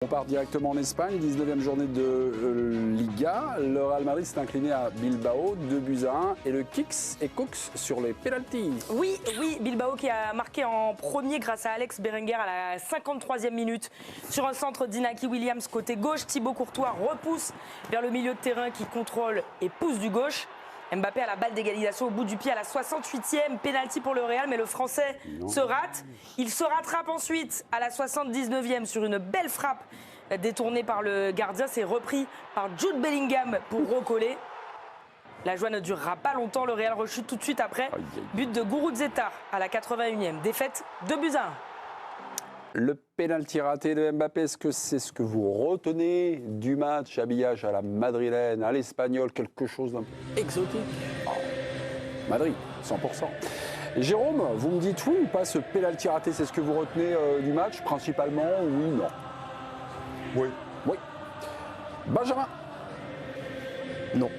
On part directement en Espagne, 19e journée de Liga. Le Real Madrid s'est incliné à Bilbao, 2-1. Et le Kicks et Cooks sur les pénaltys. Oui, Bilbao qui a marqué en premier grâce à Alex Berenguer à la 53e minute. Sur un centre d'Inaki Williams côté gauche, Thibaut Courtois repousse vers le milieu de terrain qui contrôle et pousse du gauche. Mbappé a la balle d'égalisation au bout du pied à la 68e, pénalty pour le Real, mais le Français se rate. Il se rattrape ensuite à la 79e sur une belle frappe détournée par le gardien. C'est repris par Jude Bellingham pour recoller. La joie ne durera pas longtemps, le Real rechute tout de suite après. But de Guruzeta à la 81e, défaite 2-1. Le pénalty raté de Mbappé, est-ce que c'est ce que vous retenez du match? Habillage à la madrilène, à l'espagnol, quelque chose d'un peu exotique? Oh, Madrid, 100%. Jérôme, vous me dites oui ou pas, ce pénalty raté, c'est ce que vous retenez du match? Principalement, oui, non? Oui. Oui. Benjamin? Non.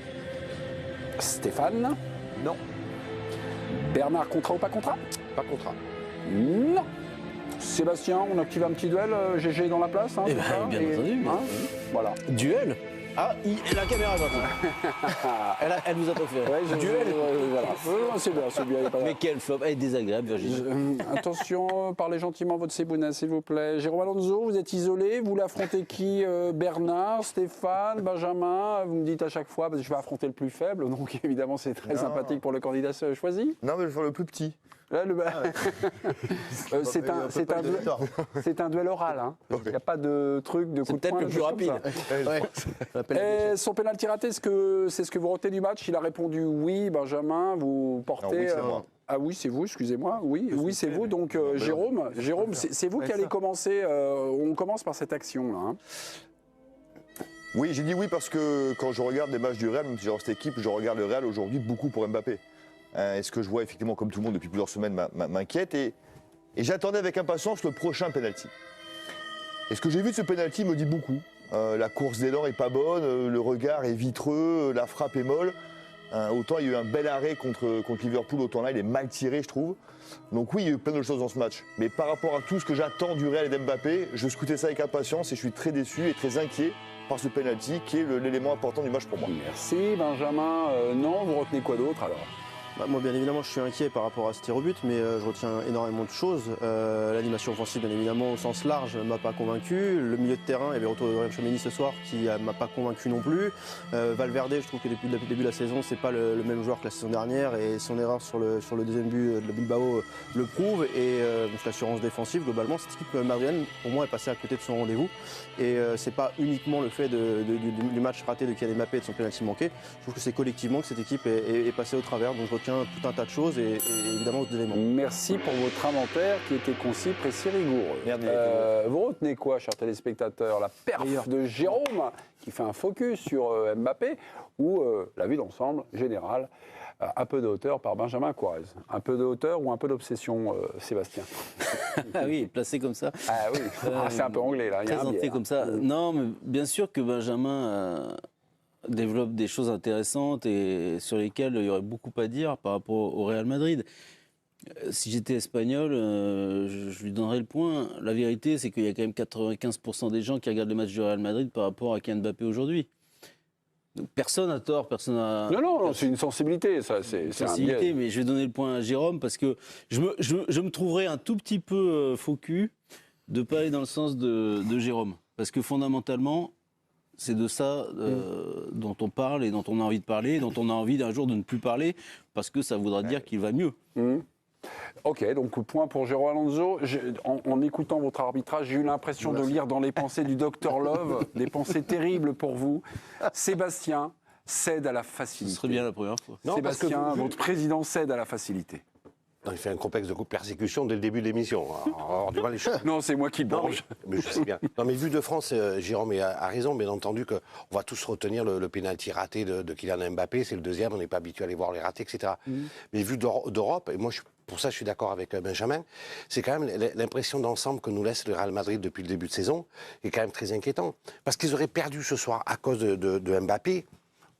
Stéphane? Non. Bernard, contrat ou pas contrat? Pas contrat. Non. Sébastien, on active un petit duel, GG dans la place, hein, Eh ben, ça, bien entendu. Hein, voilà. Duel. Ah, la caméra va contre. Elle vous a préféré. Ouais, Duel. Voilà. C'est bien, c'est bien. Mais quel flop. Elle est désagréable, Virginie. Attention, parlez gentiment votre Sébouna, s'il vous plaît. Jérôme Alonso, vous êtes isolé. Vous l'affrontez qui? Bernard, Stéphane, Benjamin? Vous me dites à chaque fois, parce que je vais affronter le plus faible. Donc évidemment, c'est très sympathique pour le candidat choisi. Non, mais je vais faire le plus petit. Là, c'est un duel oral. Hein. Il n'y a pas de truc de coup de C'est poing. peut-être le plus rapide. Et son pénalty raté, c'est ce que vous retenez du match? Il a répondu oui, Benjamin. Vous portez. Non, oui, c'est moi. Ah oui, c'est vous, excusez-moi. Oui, c'est vous. Donc Jérôme, c'est vous qui allez commencer. On commence par cette action-là. Hein. Oui, j'ai dit oui parce que quand je regarde les matchs du Real, même si j'ai cette équipe, je regarde le Real aujourd'hui beaucoup pour Mbappé. Et ce que je vois effectivement, comme tout le monde depuis plusieurs semaines, m'inquiète. Et j'attendais avec impatience le prochain penalty. Et ce que j'ai vu de ce penalty me dit beaucoup. La course d'élan est pas bonne, le regard est vitreux, la frappe est molle. Autant il y a eu un bel arrêt contre Liverpool, autant là il est mal tiré, je trouve. Donc oui, il y a eu plein de choses dans ce match. Mais par rapport à tout ce que j'attends du Real et d'Mbappé, je scrutais ça avec impatience et je suis très déçu et très inquiet par ce penalty qui est l'élément important du match pour moi. Merci Benjamin. Non, vous retenez quoi d'autre alors? Moi, bien évidemment, je suis inquiet par rapport à ce tir au but, mais je retiens énormément de choses. L'animation offensive, bien évidemment, au sens large, ne m'a pas convaincu. Le milieu de terrain, il y avait le retour de Dorian Tchouaméni ce soir, qui ne m'a pas convaincu non plus. Valverde, je trouve que depuis le début de la saison, c'est pas le même joueur que la saison dernière, et son erreur sur le deuxième but de Bilbao le prouve. Et l'assurance défensive, globalement, cette équipe madrilène, pour moi, est passée à côté de son rendez-vous. Et c'est pas uniquement le fait du match raté de Kylian Mbappé et de son penalty manqué. Je trouve que c'est collectivement que cette équipe est passée au travers. Donc je retiens tout un tas de choses et évidemment d'autres éléments. Merci pour votre inventaire qui était concis, précis, rigoureux. Vous retenez quoi, chers téléspectateurs? La perf de Jérôme qui fait un focus sur Mbappé ou la vue d'ensemble générale, un peu de hauteur par Benjamin Quarez. Un peu de hauteur ou un peu d'obsession, Sébastien? Ah oui, placé comme ça. Ah oui, c'est un peu anglais là. Présenté comme ça. Non, mais bien sûr que Benjamin développe des choses intéressantes et sur lesquelles il y aurait beaucoup à dire par rapport au Real Madrid. Si j'étais espagnol, je lui donnerais le point. La vérité, c'est qu'il y a quand même 95% des gens qui regardent le match du Real Madrid par rapport à Kylian Mbappé aujourd'hui. Donc personne n'a tort, personne n'a... Non, c'est une sensibilité, ça, c'est un biais. Mais je vais donner le point à Jérôme parce que je me trouverais un tout petit peu faux cul de ne pas aller dans le sens de Jérôme. Parce que fondamentalement, c'est de ça dont on parle et dont on a envie de parler, et dont on a envie d'un jour de ne plus parler, parce que ça voudra dire qu'il va mieux. Ok, donc point pour Jérôme Alonso. En écoutant votre arbitrage, j'ai eu l'impression de lire dans les pensées du Dr Love des pensées terribles pour vous. Sébastien cède à la facilité. Ce serait bien la première fois. Non, Sébastien, votre président cède à la facilité. Non, il fait un complexe de persécution dès le début de l'émission. Alors, du mal, les choses. Non, c'est moi qui le branche. Mais je sais bien. Non, mais vu de France, Jérôme a raison, bien entendu, qu'on va tous retenir le pénalty raté de Kylian Mbappé. C'est le deuxième, on n'est pas habitué à aller voir les ratés, etc. Mais vu d'Europe, et moi, pour ça, je suis d'accord avec Benjamin, c'est quand même l'impression d'ensemble que nous laisse le Real Madrid depuis le début de saison, est quand même très inquiétant. Parce qu'ils auraient perdu ce soir à cause de Mbappé.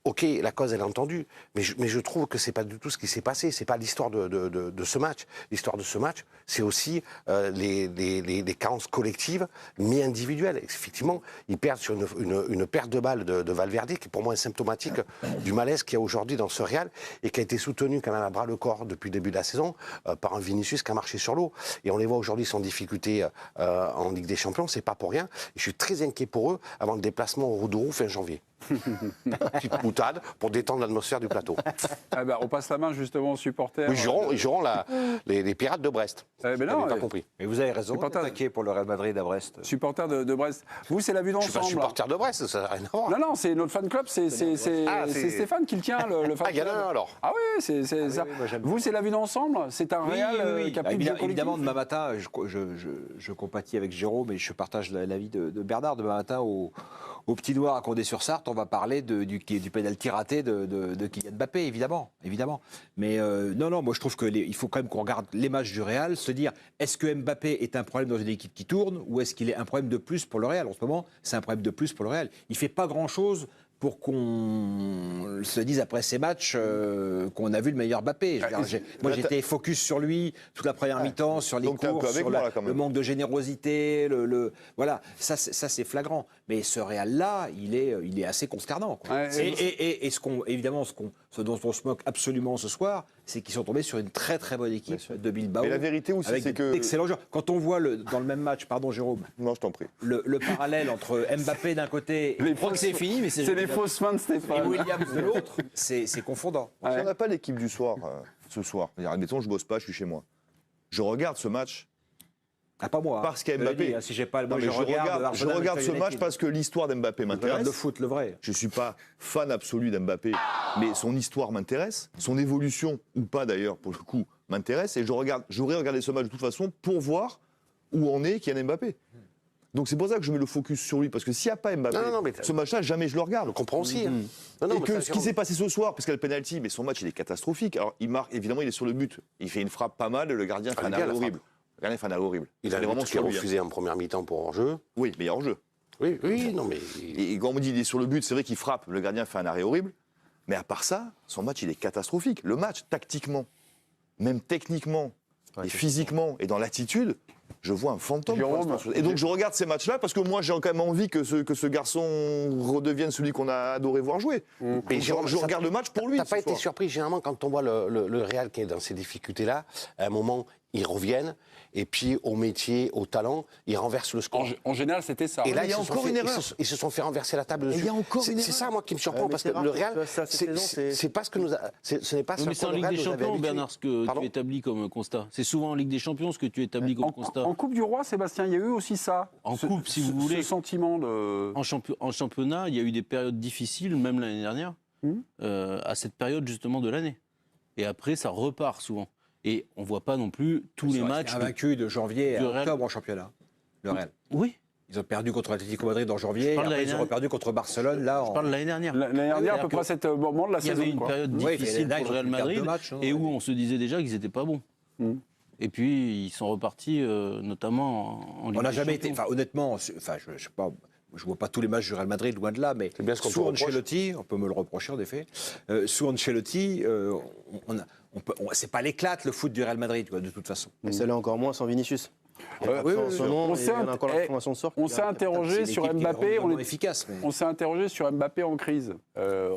Ok, la cause, elle est entendue, mais je trouve que c'est pas du tout ce qui s'est passé. C'est pas l'histoire de ce match. L'histoire de ce match, c'est aussi les carences collectives, mais individuelles. Effectivement, ils perdent sur une perte de balle de Valverde, qui pour moi est symptomatique du malaise qu'il y a aujourd'hui dans ce Real, et qui a été soutenu quand même à bras-le-corps depuis le début de la saison par un Vinicius qui a marché sur l'eau. Et on les voit aujourd'hui sans difficulté en Ligue des Champions, c'est pas pour rien. Et je suis très inquiet pour eux avant le déplacement au Roudourou fin janvier. Petite boutade pour détendre l'atmosphère du plateau. Ah ben, on passe la main justement aux supporters. Oui, ils joueront les Pirates de Brest. Mais non, pas compris. Mais vous avez raison, Supporter- attaqué pour le Real Madrid à Brest. supporter de Brest. Vous, c'est la vue Je suis pas d'ensemble. supporter de Brest, ça n'a rien à voir. Non, c'est notre fan club, c'est Ah, c'est- Stéphane qui le tient, le fan Ah, il y en club. a un alors. Ah oui, c'est ça. oui, moi, j'aime Vous, c'est la vue d'ensemble. C'est un Real qui a Bah, plus de jeu évidemment, collectif. demain matin, je compatis avec Jérôme et je partage l'avis de Bernard. Demain matin, au Petit Noir à Condé-sur-Sarthe, on va parler du pénalty raté de Kylian Mbappé, évidemment. Mais non, moi je trouve qu'il faut quand même qu'on regarde les matchs du Real, se dire est-ce que Mbappé est un problème dans une équipe qui tourne ou est-ce qu'il est un problème de plus pour le Real. En ce moment, c'est un problème de plus pour le Real. Il ne fait pas grand-chose pour qu'on se dise après ces matchs qu'on a vu le meilleur Mbappé. Moi, j'étais focus sur lui toute la première mi-temps, sur les Donc t'es un peu courses, avec sur moi, là, quand même. le manque de générosité, voilà, ça c'est flagrant. Mais ce Real-là, il est assez consternant, quoi. Ouais, Et ce dont on se moque absolument ce soir, c'est qu'ils sont tombés sur une très très bonne équipe de Bilbao. Mais la vérité aussi, avec c'est que... d'excellents joueurs. Quand on voit dans le même match, pardon Jérôme, Non, je t'en prie. le parallèle entre Mbappé d'un côté, Les je crois que fausses- c'est fini, mais C'est les fausses mains de et Stéphane. Williams de l'autre, c'est confondant. Si on n'a pas l'équipe du soir, ce soir, c'est-à-dire, admettons, je bosse pas, je suis chez moi. Je regarde ce match Ah, pas moi. parce qu'il y a Je l'ai Mbappé. dit, hein, si j'ai pas, Non, moi, mais je regarde je Arsenal, regarde ce Manchester match United. parce que l'histoire d'Mbappé Je regarde m'intéresse. le foot, le vrai. Je ne suis pas fan absolu d'Mbappé, mais son histoire m'intéresse, son évolution, ou pas d'ailleurs, pour le coup, m'intéresse, et j'aurais regardé ce match de toute façon pour voir où en est Kylian Mbappé. Donc c'est pour ça que je mets le focus sur lui, parce que s'il n'y a pas Mbappé, Non, mais ce match-là, jamais je le Je regarde. le comprends aussi. hein. Non, non, Et mais que ça, ce qui s'est passé ce soir, parce qu'il y a le penalty, mais son match, il est catastrophique. Alors, il marque, évidemment, il est sur le but. Il fait une frappe pas mal, le gardien fait un bien, arrêt la horrible. Le gardien fait un arrêt horrible. Il a est vraiment qui a sur lui. refusé en première mi-temps pour hors-jeu. Oui, mais il est hors jeu. Oui, non, mais... Et quand on me dit qu'il est sur le but, c'est vrai qu'il frappe, le gardien fait un arrêt horrible. Mais à part ça, son match, il est catastrophique. Le match, tactiquement, même techniquement, et physiquement, et dans l'attitude, je vois un fantôme. pour Jérôme, l'instant. Et donc je regarde ces matchs-là parce que moi, j'ai quand même envie que ce garçon redevienne celui qu'on a adoré voir jouer. Et je regarde le match pour lui. T'as ce pas été soir. surpris, généralement, quand on voit le Real qui est dans ces difficultés-là, à un moment, ils reviennent, et puis au métier, au talent, ils renversent le score. En général, c'était ça. Et là, il y a ils se sont encore fait- une ils erreur. se- Ils se sont fait renverser la table dessus. il y a encore une C'est erreur. ça, moi, qui me surprend, mais parce c'est que rare le que Real, tu vois ça cette saison, c'est pas ce que nous a... Ce n'est pas Oui, ce mais c'est en que le Ligue Real des nous avait Champions, habitués. Bernard, ce que Pardon tu établis comme constat. C'est souvent en Ligue des Champions ce que tu établis comme constat. En Coupe du Roi, Sébastien, il y a eu aussi ça. En coupe, si vous voulez. Ce sentiment de... En championnat, il y a eu des périodes difficiles, même l'année dernière, à cette période justement de l'année. Et après, ça repart souvent. Et on ne voit pas non plus tous les matchs. Invaincus de janvier du à Real. octobre en championnat. Le Real. Oui, Ils ont perdu contre l'Atlético Madrid en janvier, et parle de après l'année ils ont perdu contre Barcelone là. je parle de l'année dernière. L'année dernière, à peu C'est-à-dire près à ce moment de la Il y saison. avait une quoi. période Oui, difficile mais là, pour le Real ils ont perdu Madrid deux matchs, hein, et où ouais. on se disait déjà qu'ils n'étaient pas bons. Et puis ils sont repartis, notamment en Ligue On n'a des jamais Champions. été. Enfin, honnêtement, je sais pas. Je vois pas tous les matchs du Real Madrid, loin de là, mais C'est bien ce qu'on sous peut reprocher. Ancelotti, on peut me le reprocher en effet. Sous Ancelotti, c'est pas l'éclate le foot du Real Madrid, quoi, de toute façon. Mais ça l'est encore moins sans Vinicius. Oui, En ce moment, on il y s'est en a encore la formation de sort. on s'est interrogé C'est sur une équipe qui est Mbappé. vraiment efficace. Mais... On s'est interrogé sur Mbappé en crise.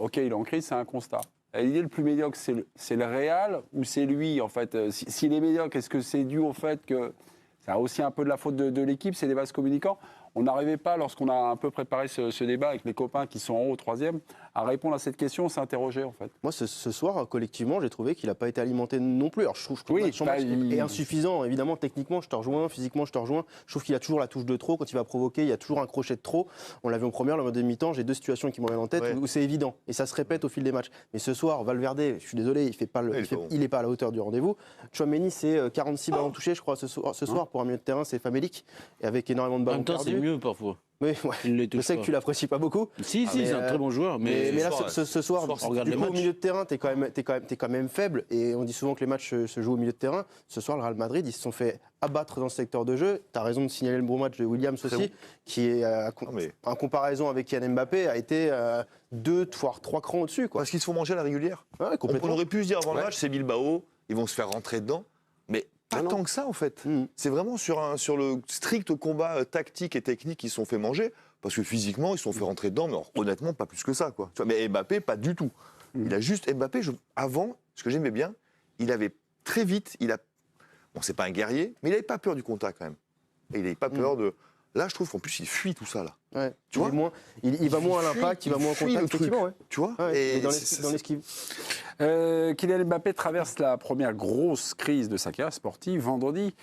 Ok, il est en crise, c'est un constat. L'idée le plus médiocre, c'est le Real ou c'est lui, en fait. S'il est médiocre, est-ce que c'est dû au fait que ça a aussi un peu de la faute de l'équipe, c'est des vases communicants? On n'arrivait pas, lorsqu'on a un peu préparé ce débat avec les copains qui sont en haut au troisième, à répondre à cette question. On s'est interrogé, en fait. Moi, ce soir, collectivement, j'ai trouvé qu'il n'a pas été alimenté non plus. Alors, je trouve que Oui, son match il- est insuffisant. Évidemment, techniquement, je te rejoins. Physiquement, je te rejoins. Je trouve qu'il a toujours la touche de trop. Quand il va provoquer, il y a toujours un crochet de trop. On l'a vu en première, le deuxième mi-temps. J'ai deux situations qui me reviennent en tête Ouais. où c'est évident. Et ça se répète au fil des matchs. Mais ce soir, Valverde, je suis désolé, il n'est pas à la hauteur du rendez-vous. Tchouaméni, c'est 46 ballons touchés, je crois, ce soir. Pour un milieu de terrain, c'est famélique. Et avec énormément de En ballons même temps, c'est perdus. mieux parfois. Oui, ouais. Il ne les Je touche sais pas. que tu l'apprécies pas beaucoup. Si, mais, c'est un très bon joueur, Mais là, soir, ce soir, on regarde du les coup, au matchs. milieu de terrain, t'es quand même faible. Et on dit souvent que les matchs se jouent au milieu de terrain. Ce soir, le Real Madrid, ils se sont fait abattre dans ce secteur de jeu. Tu as raison de signaler le bon match de Williams Très aussi, bon. qui est, mais- en comparaison avec Kylian Mbappé, a été 2 voire 3 crans au-dessus. Quoi. Parce qu'ils se font manger à la régulière. Ouais, On complètement. aurait pu se dire avant le Ouais. match, c'est Bilbao, ils vont se faire rentrer dedans. Mais pas Non, non. tant que ça, en fait. Mm. C'est vraiment sur le strict combat tactique et technique qu'ils se sont fait manger. Parce que physiquement, ils se sont fait rentrer dedans, mais honnêtement, pas plus que ça. Quoi. Tu vois, mais Mbappé, pas du tout. Il a juste. Mbappé, avant, ce que j'aimais bien, il avait très vite. Bon, c'est pas un guerrier, mais il n'avait pas peur du contact quand même. Et il n'avait pas peur de. Là, je trouve qu'en plus, il fuit tout ça, là. Ouais. Tu vois il va moins à fuit- l'impact, il va moins au fuit le contact, truc. effectivement. Ouais. Tu vois Ouais, Et mais dans c'est- l'esquive. Kylian Mbappé traverse la première grosse crise de sa carrière sportive vendredi.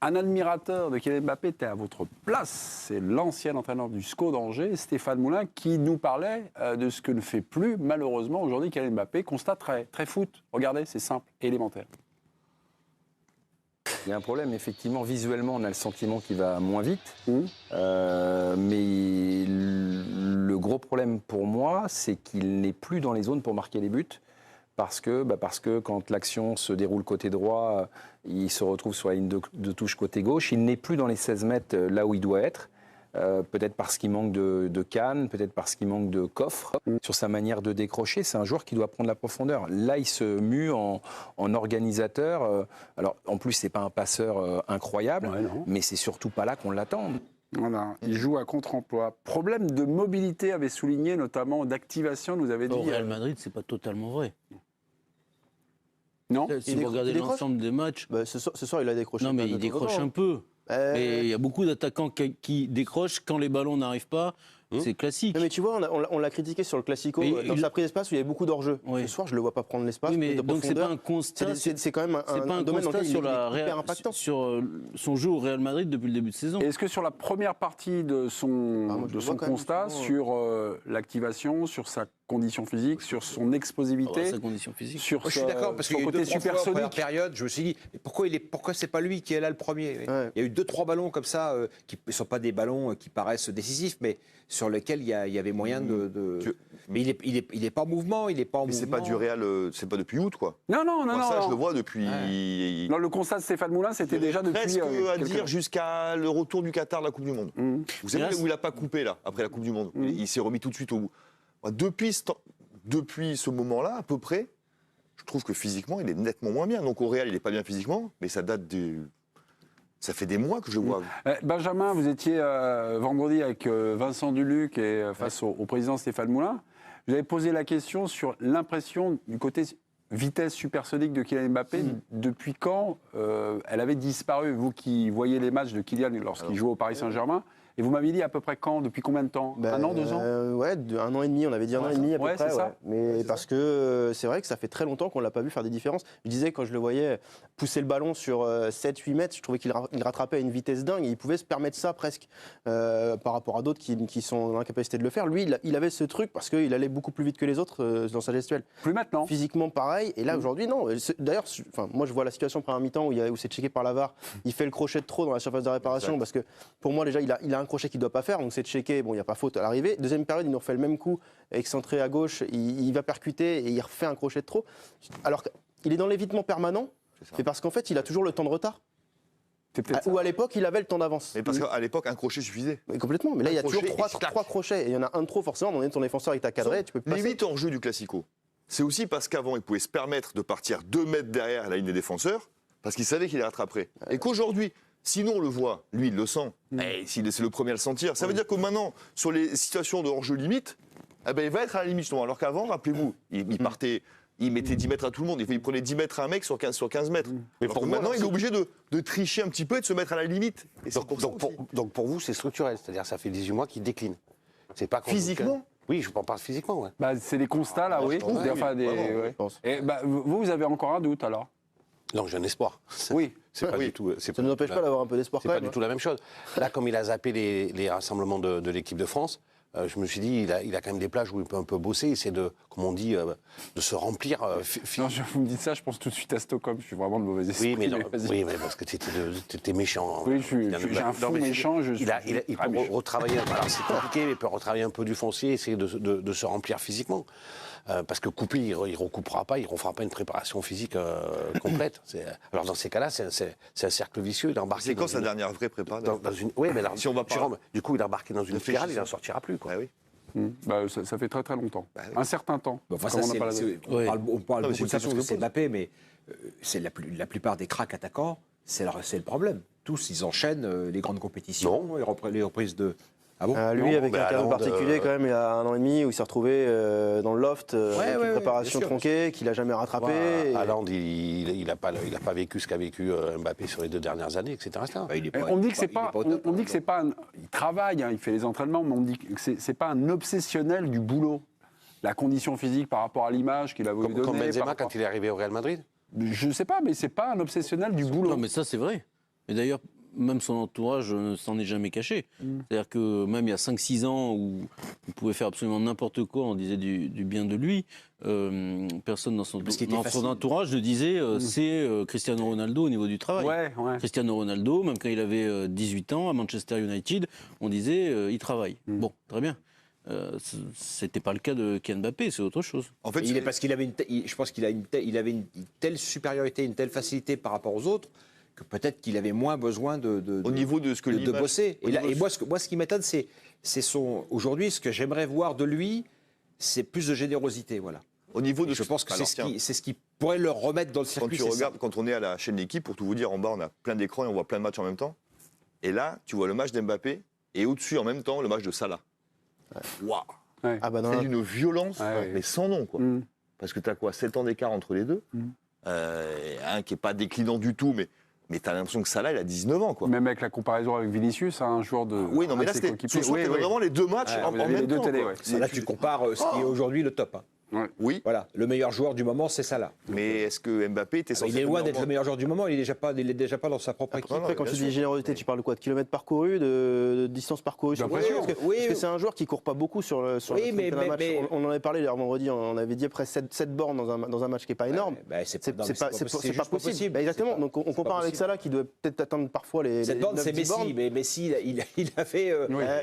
Un admirateur de Kylian Mbappé était à votre place. C'est l'ancien entraîneur du SCO d'Angers, Stéphane Moulin, qui nous parlait de ce que ne fait plus, malheureusement, aujourd'hui Kylian Mbappé. Constat très foot. Regardez, c'est simple, élémentaire. Il y a un problème, effectivement, visuellement, on a le sentiment qu'il va moins vite. Mais le gros problème pour moi, c'est qu'il n'est plus dans les zones pour marquer les buts. Parce que quand l'action se déroule côté droit, il se retrouve sur la ligne de touche côté gauche. Il n'est plus dans les 16 mètres là où il doit être. Peut-être parce qu'il manque de canne, peut-être parce qu'il manque de coffre. Sur sa manière de décrocher, c'est un joueur qui doit prendre la profondeur. Là, il se mue en organisateur. Alors, en plus, c'est pas un passeur incroyable, Ouais, non. mais c'est surtout pas là qu'on l'attend. Voilà, il joue à contre-emploi. Problème de mobilité avait souligné, notamment d'activation, nous avez dit. Au Real Madrid, c'est pas totalement vrai. Non Si vous regardez décroche l'ensemble des matchs, Bah, ce soir, il a décroché. non mais de il temps en décroche temps. un peu. Et il y a beaucoup d'attaquants qui décrochent quand les ballons n'arrivent pas. C'est classique. Non, mais tu vois, on l'a critiqué sur le Classico, Mais dans il- sa prise d'espace où il y avait beaucoup d'enjeux. Oui. Ce soir, je ne le vois pas prendre l'espace. Oui, mais de donc c'est profondeur. pas un constat. C'est quand même C'est pas un un domaine dans constat lequel sur il est hyper la impactant. sur son jeu au Real Madrid depuis le début de saison. Est-ce que sur la première partie de son, moi, je de le son vois quand même constat, souvent, sur l'activation, sur sa condition physique, sur son explosivité, Sa condition physique. sur Moi, je suis d'accord, parce son qu'il y a eu côté 2-3 fois en première supersonique? période, je me suis dit, mais pourquoi c'est pas lui qui est là le premier Ouais. Il y a eu 2-3 ballons comme ça, qui ne sont pas des ballons qui paraissent décisifs, mais sur lesquels il y avait moyen de... Mais il est pas en mouvement, il est pas en Mais mouvement. c'est pas du Real, c'est pas depuis août, quoi. Non, non, non, Moi, ça, non. je le vois depuis. Non, le constat de Stéphane Moulin, c'était déjà depuis. Presque à quelques dire mois. jusqu'à le retour du Qatar de la Coupe du Monde. Vous savez Mais là, où il n'a pas coupé, là, après la Coupe du Monde Il s'est remis tout de suite au bout. Moi, depuis ce moment-là, à peu près, je trouve que physiquement, il est nettement moins bien. Donc au Real, il n'est pas bien physiquement, mais ça date du. Ça fait des mois que je le vois. Benjamin, vous étiez vendredi avec Vincent Duluc et face au président Stéphane Moulin. Vous avez posé la question sur l'impression du côté vitesse supersonique de Kylian Mbappé. Depuis quand elle avait disparu, vous qui voyez les matchs de Kylian lorsqu'il jouait au Paris Saint-Germain? Et vous m'aviez dit à peu près quand, depuis combien de temps? Un an, 2 ans? Ouais, 1 an et demi, on avait dit 1 an et demi à peu Ouais, près. c'est ça. Ouais. Mais parce que c'est vrai que ça fait très longtemps qu'on ne l'a pas vu faire des différences. Je disais, quand je le voyais pousser le ballon sur 7-8 mètres, je trouvais qu'il rattrapait à une vitesse dingue et il pouvait se permettre ça presque par rapport à d'autres qui sont dans l'incapacité de le faire. Lui, il avait ce truc parce qu'il allait beaucoup plus vite que les autres dans sa gestuelle. Plus maintenant. Physiquement, pareil. Et là, aujourd'hui, non. D'ailleurs, moi, je vois la situation première mi-temps où c'est checké par la VAR. Il fait le crochet de trop dans la surface de réparation parce que pour moi, déjà, il a un crochet qu'il ne doit pas faire. Donc, c'est checké. Bon, il n'y a pas faute à l'arrivée. Deuxième période, il nous refait le même coup, excentré à gauche. Il va percuter et il refait un crochet de trop. Alors qu'il est dans l'évitement permanent. C'est parce qu'en fait, il a toujours le temps de retard. C'est peut-être ça. Ou à l'époque, il avait le temps d'avance. Mais parce qu'à l'époque, un crochet suffisait. Mais complètement. Mais là, il y a toujours crochet, et clac. 3 crochets. Et il y en a un de trop, forcément. À un moment donné, ton défenseur, il t'a cadré. Tu peux passer. Limite en jeu du Classico. C'est aussi parce qu'avant, il pouvait se permettre de partir 2 mètres derrière la ligne des défenseurs, parce qu'il savait qu'il les rattraperait. Et qu'aujourd'hui, sinon on le voit, lui il le sent, et c'est le premier à le sentir. Ça veut dire que maintenant, sur les situations de hors-jeu limite, eh ben, il va être à la limite justement. Alors qu'avant, rappelez-vous, il partait, il mettait 10 mètres à tout le monde, il prenait 10 mètres à un mec sur 15 mètres. Mais pour moi, maintenant, alors, il est obligé de tricher un petit peu et de se mettre à la limite. Et c'est pour ça aussi. Donc pour vous, c'est structurel, c'est-à-dire ça fait 18 mois qu'il décline. C'est pas quand Physiquement? Oui, je parle physiquement, ouais. Bah, c'est des constats, là, oui. trouve, Enfin, oui, vraiment, ouais. je pense. Et bah, vous avez encore un doute, alors? Non, j'ai un espoir. Oui. C'est pas Oui. du tout. Ça ne nous empêche pas d'avoir un peu d'espoir C'est quand pas même. du tout la même chose. Là, comme il a zappé les rassemblements de l'équipe de France, je me suis dit, il a quand même des plages où il peut un peu bosser, c'est de, comme on dit, de se remplir. Non, vous me dites ça, je pense tout de suite à Stockholm. Je suis vraiment de mauvais esprit. Oui, mais, non, vas-y. oui, mais parce que tu étais méchant. Oui, j'ai un fond méchant. Il peut retravailler. Alors c'est compliqué, mais il peut retravailler un peu du foncier, essayer de se remplir physiquement. Parce que couper, il ne recoupera pas, il ne refera pas une préparation physique complète. Alors dans ces cas-là, c'est un cercle vicieux. C'est quand sa dernière vraie prépa Oui, mais là, si on va pas... du coup, il a embarqué dans une spirale, il n'en sortira plus. Quoi. Ah oui. Bah, ça fait très très longtemps. Un certain temps. Enfin, Comme ça, on n'a pas la- on parle Non, mais beaucoup de c'est ça une parce que question c'est que je Mbappé, mais c'est la plupart des cracks attaquants, c'est le problème. Tous, ils enchaînent les grandes compétitions, les reprises de... Ah bon Lui, avec un cadre Haaland, particulier, quand même, il y a 1 an et demi, où il s'est retrouvé dans le loft, avec une préparation bien sûr, tronquée, qu'il n'a jamais rattrapée. et- Haaland, il n'a pas vécu ce qu'a vécu Mbappé sur les 2 dernières années, etc. Bah, il est pas- On me dit il que est c'est pas- pas. il est au top, On dit que c'est pas. Il travaille, hein, il fait les entraînements, mais on me dit que c'est pas un obsessionnel du boulot. La condition physique par rapport à l'image qu'il a voulu donner. Comme Benzema par rapport- quand il est arrivé au Real Madrid. Je sais pas, mais c'est pas un obsessionnel du boulot. Non, mais ça, c'est vrai. Et d'ailleurs, même son entourage ne s'en est jamais caché. C'est-à-dire que même il y a 5-6 ans où il pouvait faire absolument n'importe quoi, on disait du bien de lui, personne dans son entourage ne disait c'est Cristiano Ronaldo au niveau du travail. Ouais. Cristiano Ronaldo, même quand il avait 18 ans à Manchester United, on disait il travaille. Bon, très bien. C'était pas le cas de Kylian Mbappé, c'est autre chose. En fait, parce qu'il avait je pense qu'il avait une telle supériorité, une telle facilité par rapport aux autres, que peut-être qu'il avait moins besoin au niveau de ce que de l'image- bosser. au Et, là, niveau et moi, ce qui m'étonne, c'est aujourd'hui, ce que j'aimerais voir de lui, c'est plus de générosité, voilà. Au niveau de Et je pense que Alors, c'est ce qui pourrait le remettre dans le Quand circuit. tu c'est ça. regardes, quand on est à la chaîne L'équipe, pour tout vous dire, en bas, on a plein d'écrans et on voit plein de matchs en même temps. Et là, tu vois le match d'Mbappé et au-dessus, en même temps, le match de Salah. Waouh! Ah bah non, C'est d'une violence, Ouais. mais sans nom, quoi. Parce que tu as quoi, 7 ans d'écart entre les deux. Un qui n'est pas déclinant du tout, mais tu as l'impression que Salah, il a 19 ans, quoi. Même avec la comparaison avec Vinicius, un joueur de. Oui, non, mais là, avec ses c'était coéquipiers. ce soir, t'avais vraiment les deux matchs en vous avez même les deux temps. télés, quoi. ouais. Là, tu compares ce qui est aujourd'hui le top. hein. Oui, Voilà, le meilleur joueur du moment, c'est Salah. mais est-ce que Mbappé était censé Il est être loin d'être le meilleur meilleur joueur du moment, il est déjà pas dans sa propre équipe. non, Après, quand bien tu sûr. dis générosité, tu parles de quoi? De kilomètres parcourus, de distance parcourue sur le D'impression. parce que, Oui, parce que c'est un joueur qui court pas beaucoup sur le Oui, mais- un match. mais- On en avait parlé d'ailleurs vendredi, on avait dit après 7 bornes dans un match qui est pas énorme. C'est C'est non, mais pas juste possible. Bah, exactement. Donc on compare avec possible. Salah qui doit peut-être atteindre parfois les. Cette borne, c'est 9-10 Messi, bornes. mais Messi, il a fait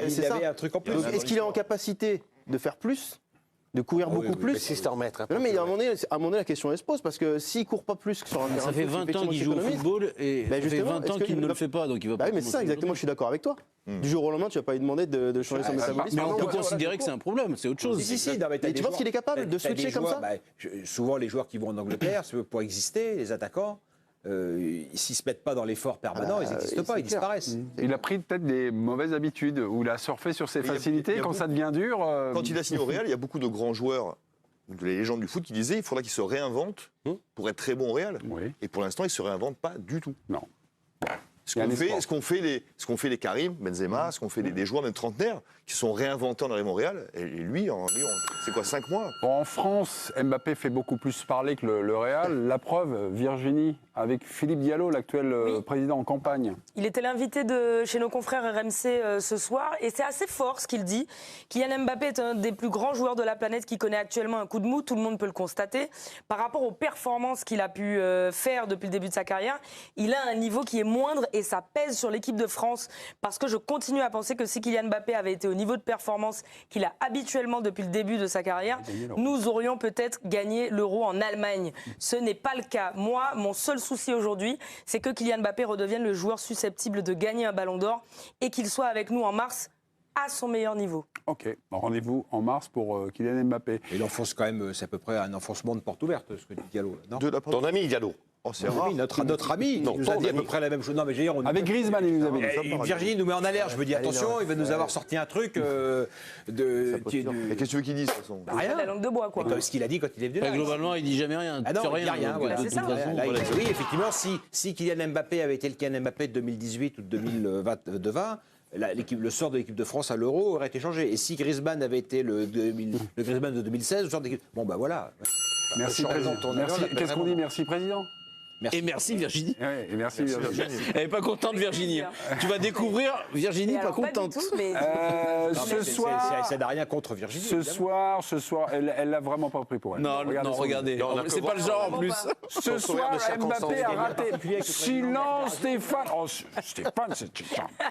c'est ça. un truc en plus. Donc, est-ce qu'il est en capacité de faire plus, de courir beaucoup plus? Mais si c'est en mettre. Non, mais à un moment donné, la question elle se pose parce que s'il court pas plus que sur un terrain Ça de fait foot, 20 ans effectivement, qu'il c'est joue au économique. football et Bah, ça fait justement, 20 est-ce ans que- qu'il ne le fait pas, donc il va Bah pas. oui, mais c'est ça exactement, je suis d'accord avec toi. Du jour au lendemain, tu vas pas lui demander de changer son métabolisme. Mais on peut Voilà, considérer je que c'est un problème, c'est autre chose. Si, non, mais t'as Mais des tu penses joueurs- qu'il est capable de t'as des switcher comme joueurs, ça souvent, les joueurs qui vont en Angleterre, pour exister, les attaquants, s'ils se mettent pas dans l'effort permanent, ils n'existent pas, c'est ils clair. disparaissent. Il a pris peut-être des mauvaises habitudes, où il a surfé sur ses Mais il y a- facilités. il y a Quand beaucoup- ça devient dur. Quand il a signé au Real, il y a beaucoup de grands joueurs, de les légendes du foot, qui disaient qu'il faudra qu'il se réinvente pour être très bon au Real. Oui. Et pour l'instant, il ne se réinvente pas du tout. Non. Ce Il y a un qu'ont fait, espoir. ce qu'ont fait les Karim, Benzema, ce qu'ont fait des joueurs même trentenaires, qui se sont réinventés en arrivant au Real. Et lui, c'est quoi, 5 mois? Bon, en France, Mbappé fait beaucoup plus parler que le Real. La preuve, Virginie, avec Philippe Diallo, l'actuel président en campagne. Il était l'invité de chez nos confrères RMC ce soir et c'est assez fort ce qu'il dit. Kylian Mbappé est un des plus grands joueurs de la planète qui connaît actuellement un coup de mou, tout le monde peut le constater. Par rapport aux performances qu'il a pu faire depuis le début de sa carrière, il a un niveau qui est moindre et ça pèse sur l'équipe de France parce que je continue à penser que si Kylian Mbappé avait été au niveau de performance qu'il a habituellement depuis le début de sa carrière, nous aurions peut-être gagné l'Euro en Allemagne. Ce n'est pas le cas. Moi, mon seul souci aujourd'hui, c'est que Kylian Mbappé redevienne le joueur susceptible de gagner un ballon d'or et qu'il soit avec nous en mars à son meilleur niveau. Ok, rendez-vous en mars pour Kylian Mbappé. Il enfonce quand même, c'est à peu près un enfoncement de porte ouverte, ce que dit Diallo. Non De la part Ton ami Diallo. Oh, c'est rare. Oui, notre ami, Non, il nous a ton dit à ami. peu près la même chose. Non, mais je veux dire, on Avec Griezmann, il nous avait dit. Virginie nous met en alerte. Je me dis attention, il va nous avoir sorti un truc de. Et qu'est-ce que tu veux qu'il dise, de toute façon? La langue de bois, quoi. Comme ce qu'il a dit quand il est venu là. Enfin, globalement, il dit jamais rien. Ah non, tu sais il dit rien. donc, Voilà, de c'est toute ça. façon, Là, voilà. oui, effectivement, si Kylian Mbappé avait été le Kylian Mbappé de 2018 ou de 2020, le sort de l'équipe de France à l'Euro aurait été changé. Et si Griezmann avait été le Griezmann de 2016, le sort d'équipe. Bon, bah voilà. Merci, Sur président. ton Merci. avion, on l'appelle Qu'est-ce qu'on vraiment. dit? Merci, président. Merci. Et merci Virginie. Ouais, et merci Virginie. Elle n'est pas contente Virginie. Tu vas découvrir Virginie Et pas alors, contente. du tout, mais- Non, mais Ce soir, ça n'a rien contre Virginie. ce évidemment. soir, elle l'a vraiment pas pris pour elle. Non, non, son- regardez. Non, on a C'est que pas le genre en Vraiment plus. pas. Ce Quand on soir, regarde chaque Mbappé a ensemble, raté. Silence, Stéphane. Oh, Stéphane, c'est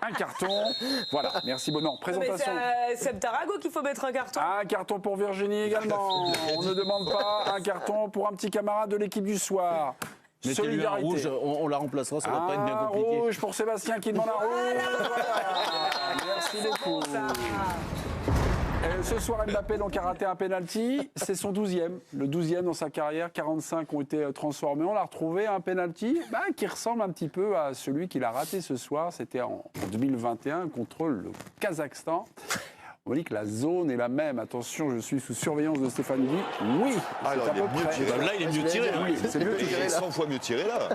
un carton. Voilà, merci. Bon, non, Non, mais c'est présentation. à Seb Tarago qu'il faut mettre un carton. Un carton pour Virginie également. On ne demande pas un carton pour un petit camarade de l'équipe du soir. Mettez-lui un rouge, Solidarité. on la remplacera, ça va pas être bien Un compliqué. rouge pour Sébastien qui demande un rouge. Voilà. Merci beaucoup. Ce soir, Mbappé donc, a raté un penalty. C'est son 12e. Le 12e dans sa carrière. 45 ont été transformés. On l'a retrouvé un penalty qui ressemble un petit peu à celui qu'il a raté ce soir. C'était en 2021 contre le Kazakhstan. On dit que la zone est la même. Attention, je suis sous surveillance de Stéphane Guy. Oui, Ah, c'est alors, à il est peu mieux près. tiré. Bah, là, il est mieux tiré. hein. Oui, c'est mieux Il tiré est là. 100 fois mieux tiré là.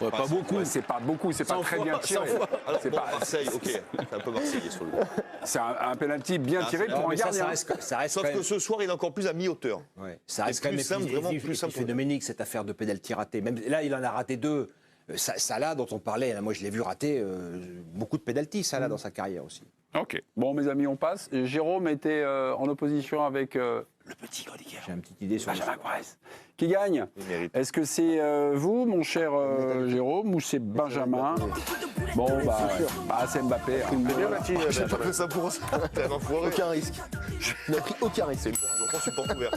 Ouais, pas beaucoup. C'est pas beaucoup, c'est pas 100 très fois, bien 100 tiré. fois. Alors, C'est bon, pas- Marseille, ok, c'est un peu marseillais sur le coup. C'est un penalty bien Ah, tiré c'est- pour Non, un mais ça gardien. reste Sauf que ce soir, il est encore plus à mi-hauteur. Ouais. Ça Et reste quand plus même simple, vraiment plus simple. phénoménique cette affaire de pénalty raté. Même là, il en a raté 2. Salah, dont on parlait, moi je l'ai vu rater beaucoup de pénaltys, Salah, dans sa carrière aussi. Ok. Bon, mes amis, on passe. Jérôme était en opposition avec le petit Godiger. J'ai une petite idée sur Benjamin Guarez. Qui gagne? Il mérite. Est-ce que c'est vous, mon cher Jérôme, ou c'est Benjamin? Bon, c'est Mbappé. hein. Bien bâti, J'ai pas Benjamin. fait ça pour ça. T'es un enfoiré. Aucun risque. Je n'ai pris aucun risque. C'est une porte ouverte.